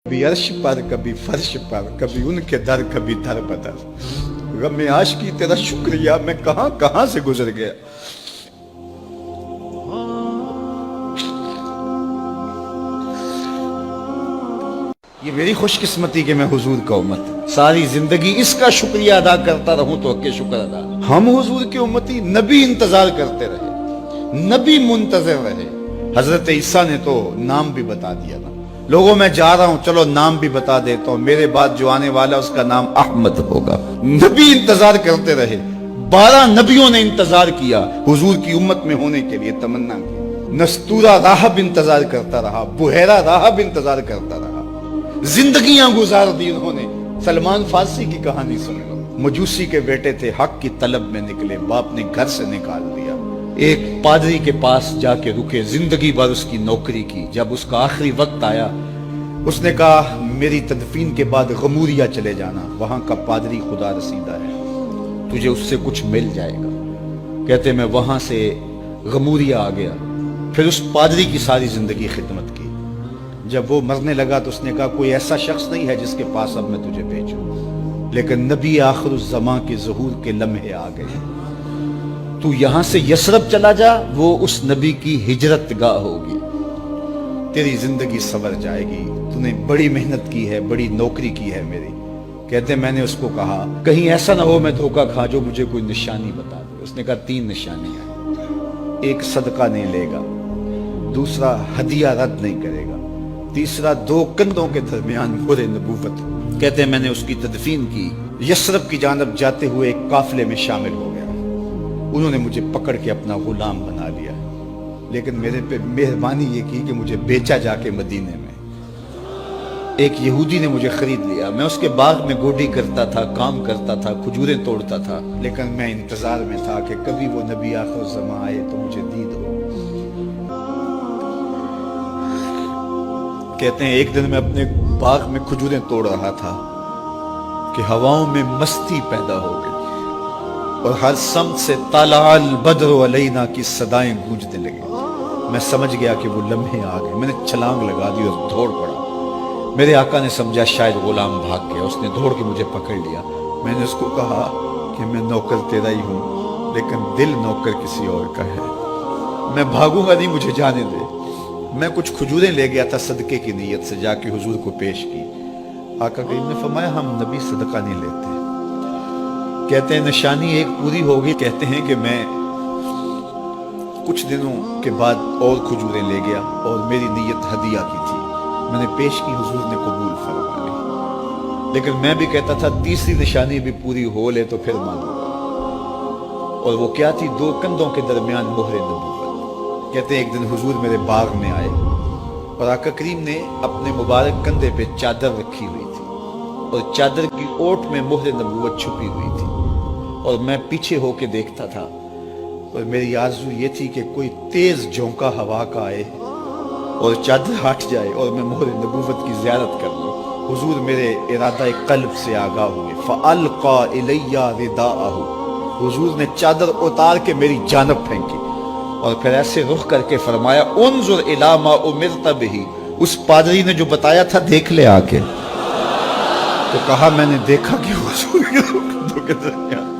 کبھی عرش پر کبھی فرش پر کبھی ان کے در کبھی در بدر غم عاشقی تیرا شکریہ میں کہاں کہاں سے گزر گیا۔ یہ میری خوش قسمتی کہ میں حضور کا امت ساری زندگی اس کا شکریہ ادا کرتا رہوں تو حق شکر ادا۔ ہم حضور کے امتی نبی انتظار کرتے رہے، نبی منتظر رہے۔ حضرت عیسیٰ نے تو نام بھی بتا دیا نا، لوگوں میں جا رہا ہوں چلو نام بھی بتا دیتا ہوں، میرے بعد جو آنے والا اس کا نام احمد ہوگا۔ نبی انتظار کرتے رہے، 12 نبیوں نے انتظار کیا حضور کی امت میں ہونے کے لیے، تمنا کی۔ نستورہ راہب انتظار کرتا رہا، بحیرہ راہب انتظار کرتا رہا، زندگیاں گزار دی انہوں نے۔ سلمان فارسی کی کہانی سن لو، مجوسی کے بیٹے تھے، حق کی طلب میں نکلے، باپ نے گھر سے نکال دیا، ایک پادری کے پاس جا کے رکے، زندگی بھر اس کی نوکری کی۔ جب اس کا آخری وقت آیا اس نے کہا میری تدفین کے بعد غموریا چلے جانا، وہاں کا پادری خدا رسیدہ ہے، تجھے اس سے کچھ مل جائے گا۔ کہتے میں وہاں سے غموریا آ گیا، پھر اس پادری کی ساری زندگی خدمت کی۔ جب وہ مرنے لگا تو اس نے کہا کوئی ایسا شخص نہیں ہے جس کے پاس اب میں تجھے بھیجوں، لیکن نبی آخر الزماں کے ظہور کے لمحے آ گئے، تو یہاں سے یثرب چلا جا، وہ اس نبی کی ہجرت گاہ ہوگی، تیری زندگی سنور جائے گی، تو نے بڑی محنت کی ہے، بڑی نوکری کی ہے میری۔ کہتے میں نے اس کو کہا کہیں ایسا نہ ہو میں دھوکہ کھا جو مجھے کوئی نشانی بتا دے۔ اس نے کہا 3 نشانیاں، ایک صدقہ نہیں لے گا، دوسرا ہدیہ رد نہیں کرے گا، تیسرا 2 کندھوں کے درمیان مہر نبوت۔ کہتے میں نے اس کی تدفین کی، یثرب کی جانب جاتے ہوئے ایک قافلے میں شامل ہو گیا، انہوں نے مجھے پکڑ کے اپنا غلام بنا لیا، لیکن میرے پہ مہربانی یہ کی کہ مجھے بیچا جا کے مدینے میں۔ ایک یہودی نے مجھے خرید لیا، میں اس کے باغ میں گوڈی کرتا تھا، کام کرتا تھا، کھجوریں توڑتا تھا، لیکن میں انتظار میں تھا کہ کبھی وہ نبی آخر الزماں آئے تو مجھے دید ہو۔ کہتے ہیں ایک دن میں اپنے باغ میں کھجوریں توڑ رہا تھا کہ ہواؤں میں مستی پیدا ہو گئی اور ہر سمت سے طلع البدر علینا کی صدائیں گونجنے لگی۔ میں سمجھ گیا کہ وہ لمحے آ گئے، میں نے چھلانگ لگا دی اور دوڑ پڑا۔ میرے آقا نے سمجھا شاید غلام بھاگ گیا، اس نے دوڑ کے مجھے پکڑ لیا۔ میں نے اس کو کہا کہ میں نوکر تیرا ہی ہوں، لیکن دل نوکر کسی اور کا ہے، میں بھاگوں گا نہیں، مجھے جانے دے۔ میں کچھ کھجوریں لے گیا تھا صدقے کی نیت سے، جا کے حضور کو پیش کی۔ آقا کریم نے فرمایا ہم نبی صدقہ نہیں لیتے۔ کہتے ہیں نشانی ایک پوری ہوگی، کہتے ہیں کہ میں کچھ دنوں کے بعد اور کھجوریں لے گیا اور میری نیت ہدیہ کی تھی، میں نے پیش کی، حضور نے قبول فرما لی۔ لیکن میں بھی کہتا تھا تیسری نشانی بھی پوری ہو لے تو پھر مانوں گا، اور وہ کیا تھی؟ 2 کندھوں کے درمیان مہر نبوت۔ کہتے ہیں ایک دن حضور میرے باغ میں آئے اور آقا کریم نے اپنے مبارک کندھے پہ چادر رکھی ہوئی تھی اور چادر کی اوٹ میں مہر نبوت چھپی ہوئی تھی، اور میں پیچھے ہو کے دیکھتا تھا، اور میری آرزو یہ تھی کہ کوئی تیز جھونکا ہوا کا آئے اور چادر ہٹ جائے اور میں مہر نبوت کی زیارت کر لوں۔ حضور میرے ارادہ قلب سے آگاہ ہوئے، فَأَلْقَى إِلَيَّ رِدَاءَهُ، حضور نے چادر اتار کے میری جانب پھینکی اور پھر ایسے رخ کر کے فرمایا انظر الی ما امرت بہ، اس پادری نے جو بتایا تھا دیکھ لے آ کے۔ تو کہا میں نے دیکھا کہ حضور کے کندھوں کے درمیان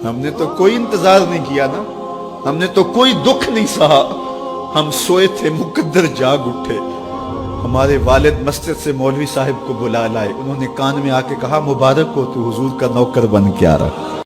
ہم نے تو کوئی انتظار نہیں کیا نا، ہم نے تو کوئی دکھ نہیں سہا، ہم سوئے تھے مقدر جاگ اٹھے۔ ہمارے والد مسجد سے مولوی صاحب کو بلا لائے، انہوں نے کان میں آ کے کہا مبارک ہو تو حضور کا نوکر بن کے آ رہا۔